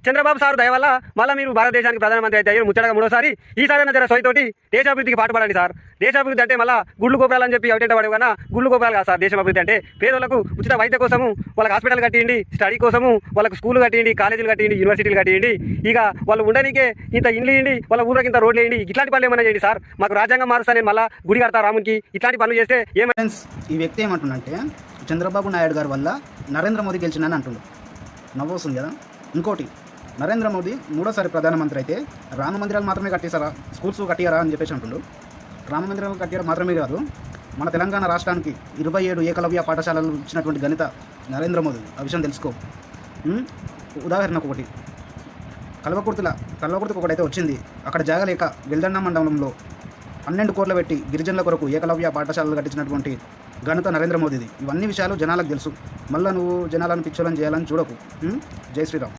Chandrababu sir దయ వల్ల మళ్ళీ మీరు భారతదేశానికి ప్రధానమంత్రి అయితే అయ్యారు ముచ్చటగా మూడోసారి. ఈసారైనా జర సొయ్యతోటి దేశాభివృద్ధికి పాటుపడండి సార్. దేశాభివృద్ధి అంటే మళ్ళీ గుళ్ళు గోపురాలు అని చెప్పి ఎవటంటే వాడు కన్నా గుళ్ళు గోపురాలు కాదు సార్. దేశం అభివృద్ధి అంటే పేదలకు ఉచిత వైద్య కోసము, వాళ్ళకి హాస్పిటల్ కట్టియండి, స్టడీ కోసము వాళ్ళకు స్కూల్ కట్టియండి, కాలేజీలు కట్టియండి, యూనివర్సిటీలు కట్టియండి. ఇక వాళ్ళు ఉండడానికే ఇంత ఇండ్లు వేయండి, వాళ్ళ ఊళ్ళకి ఇంత రోడ్లు వేయండి. ఇట్లాంటి పనులు ఏమైనా చేయండి సార్. మాకు రాజ్యాంగం మారుస్తా, నేను మళ్ళీ గుడి కడతా రామునికి. ఇట్లాంటి పనులు చేస్తే ఏమైనా. ఈ వ్యక్తి ఏమంటుండంటే చంద్రబాబు నాయుడు గారి వల్ల నరేంద్ర మోదీ గెలిచిందని అంటుండు. నవ్వొస్తుంది కదా. ఇంకోటి, నరేంద్ర మోదీ మూడోసారి ప్రధానమంత్రి అయితే రామ మందిరాలు మాత్రమే కట్టేశారా, స్కూల్స్ కట్టియారా అని చెప్పేసి అంటుండు. రామ మందిరాలు కట్టియారా మాత్రమే కాదు, మన తెలంగాణ రాష్ట్రానికి 27 ఏకలవ్య పాఠశాలలు ఇచ్చినటువంటి ఘనత నరేంద్ర మోదీ. ఆ విషయం తెలుసుకో. ఉదాహరణకు ఒకటి, కల్వకుర్తికి ఒకటైతే వచ్చింది. అక్కడ జాగలేక గిల్దన్న మండలంలో 12 కోట్ల పెట్టి గిరిజనుల కొరకు ఏకలవ్య పాఠశాలలు కట్టించినటువంటి ఘనత నరేంద్ర మోదీది. ఇవన్నీ విషయాలు జనాలకు తెలుసు. మళ్ళీ నువ్వు జనాలను పిచ్చోళ్ళని చేయాలని చూడకు. జై శ్రీరామ్.